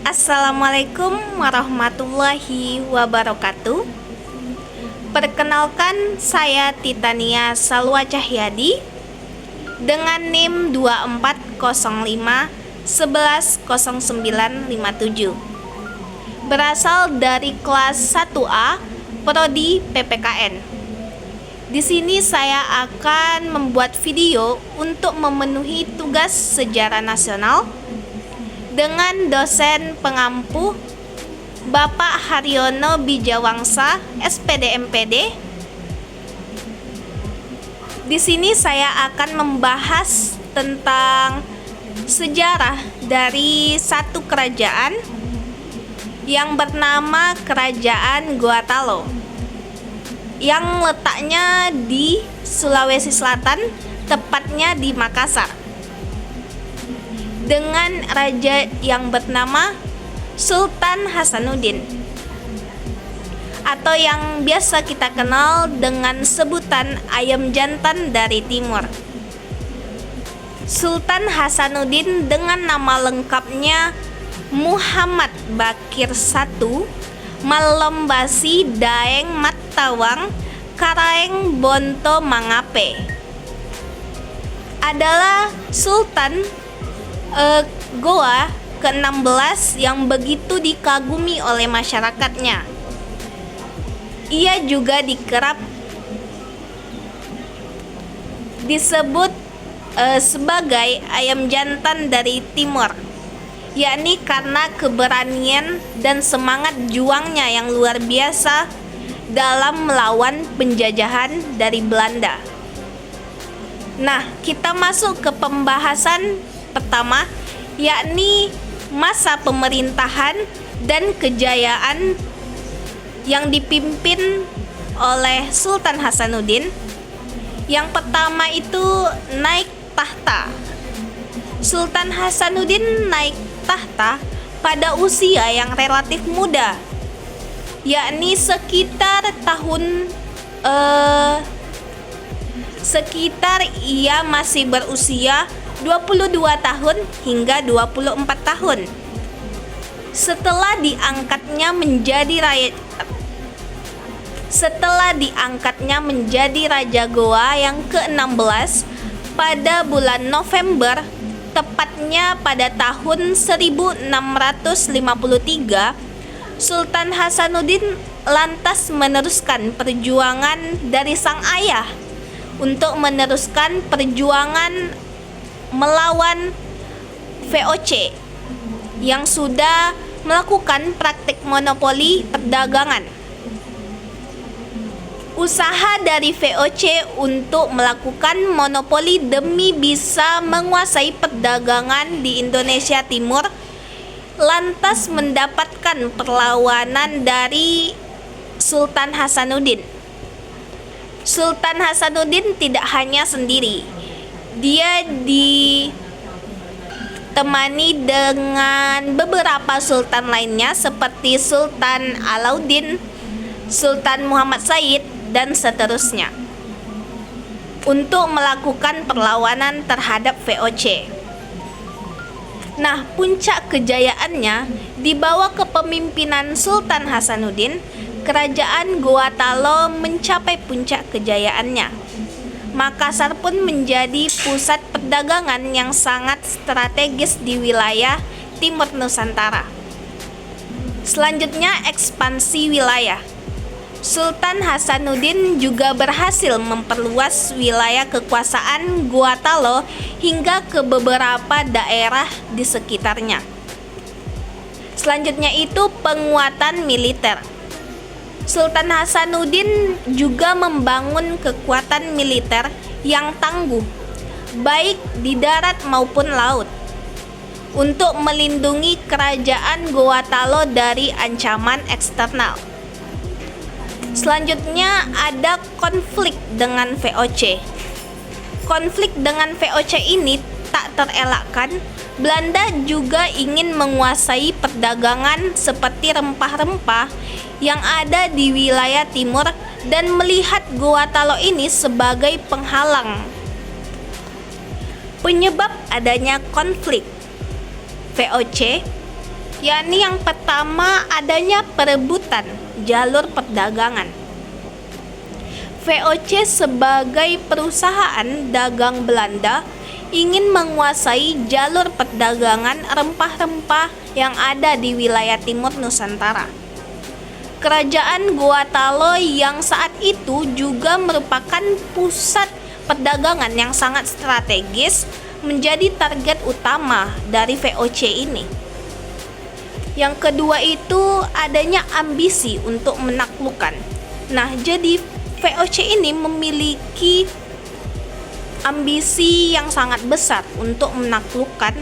Assalamualaikum warahmatullahi wabarakatuh. Perkenalkan, saya Titania Salwa Cahyadi dengan NIM 2405110957. Berasal dari kelas 1A Prodi PPKN. Di sini saya akan membuat video untuk memenuhi tugas sejarah nasional dengan dosen pengampu Bapak Haryono Bijawangsa, SPD MPD. Di sini saya akan membahas tentang sejarah dari satu kerajaan yang bernama Kerajaan Gotalo, yang letaknya di Sulawesi Selatan, tepatnya di Makassar, dengan raja yang bernama Sultan Hasanuddin, atau yang biasa kita kenal dengan sebutan ayam jantan dari timur. Sultan Hasanuddin dengan nama lengkapnya Muhammad Bakir I Malombasi Daeng Matawang Karaeng Bonto Mangape adalah Sultan Goa ke-16 yang begitu dikagumi oleh masyarakatnya. Ia juga disebut sebagai ayam jantan dari timur, yakni karena keberanian dan semangat juangnya yang luar biasa dalam melawan penjajahan dari Belanda. Nah, kita masuk ke pembahasan pertama, yakni masa pemerintahan dan kejayaan yang dipimpin oleh Sultan Hasanuddin. Yang pertama itu naik tahta. Sultan Hasanuddin naik tahta pada usia yang relatif muda, yakni sekitar ia masih berusia 22 tahun hingga 24 tahun. Setelah diangkatnya menjadi Raja Goa yang ke-16 pada bulan November, tepatnya pada tahun 1653, Sultan Hasanuddin lantas meneruskan perjuangan dari sang ayah untuk meneruskan perjuangan melawan VOC yang sudah melakukan praktik monopoli perdagangan. Usaha dari VOC untuk melakukan monopoli demi bisa menguasai perdagangan di Indonesia Timur lantas mendapatkan perlawanan dari Sultan Hasanuddin. Sultan Hasanuddin tidak hanya sendiri. Dia ditemani dengan beberapa sultan lainnya seperti Sultan Alauddin, Sultan Muhammad Said, dan seterusnya untuk melakukan perlawanan terhadap VOC. Nah, puncak kejayaannya di bawah kepemimpinan Sultan Hasanuddin, Kerajaan Gotalo mencapai puncak kejayaannya. Makassar pun menjadi pusat perdagangan yang sangat strategis di wilayah timur Nusantara. Selanjutnya, ekspansi wilayah. Sultan Hasanuddin juga berhasil memperluas wilayah kekuasaan Gotalo hingga ke beberapa daerah di sekitarnya. Selanjutnya itu penguatan militer. Sultan Hasanuddin juga membangun kekuatan militer yang tangguh, baik di darat maupun laut, untuk melindungi kerajaan Gotalo dari ancaman eksternal. Selanjutnya ada konflik dengan VOC. Konflik dengan VOC ini tak terelakkan. Belanda juga ingin menguasai perdagangan seperti rempah-rempah yang ada di wilayah timur dan melihat Gotalo ini sebagai penghalang. Penyebab adanya konflik VOC yakni yang pertama adanya perebutan jalur perdagangan. VOC sebagai perusahaan dagang Belanda ingin menguasai jalur perdagangan rempah-rempah yang ada di wilayah timur Nusantara. Kerajaan Guatalo yang saat itu juga merupakan pusat perdagangan yang sangat strategis menjadi target utama dari VOC ini. Yang kedua itu adanya ambisi untuk menaklukkan. Nah, jadi VOC ini memiliki ambisi yang sangat besar untuk menaklukkan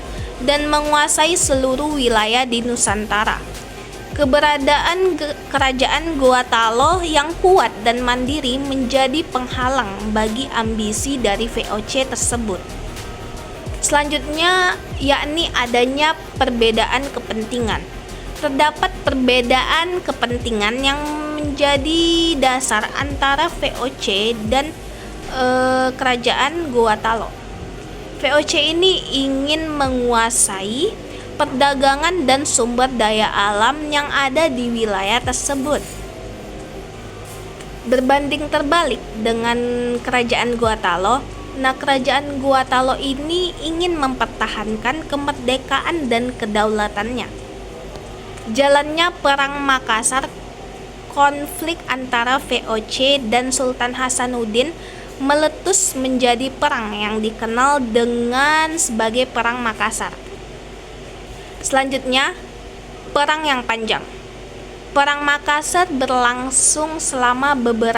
dan menguasai seluruh wilayah di Nusantara. Keberadaan kerajaan Guatalo yang kuat dan mandiri menjadi penghalang bagi ambisi dari VOC tersebut. Selanjutnya, yakni adanya perbedaan kepentingan. Terdapat perbedaan kepentingan yang menjadi dasar antara VOC dan kerajaan Guatalo. VOC ini ingin menguasai perdagangan dan sumber daya alam yang ada di wilayah tersebut. Berbanding terbalik dengan kerajaan Guatalo, kerajaan Guatalo ini ingin mempertahankan kemerdekaan dan kedaulatannya. Jalannya Perang Makassar, konflik antara VOC dan Sultan Hasanuddin meletus menjadi perang yang dikenal dengan sebagai Perang Makassar. Selanjutnya, perang yang panjang. Perang Makassar berlangsung selama beberapa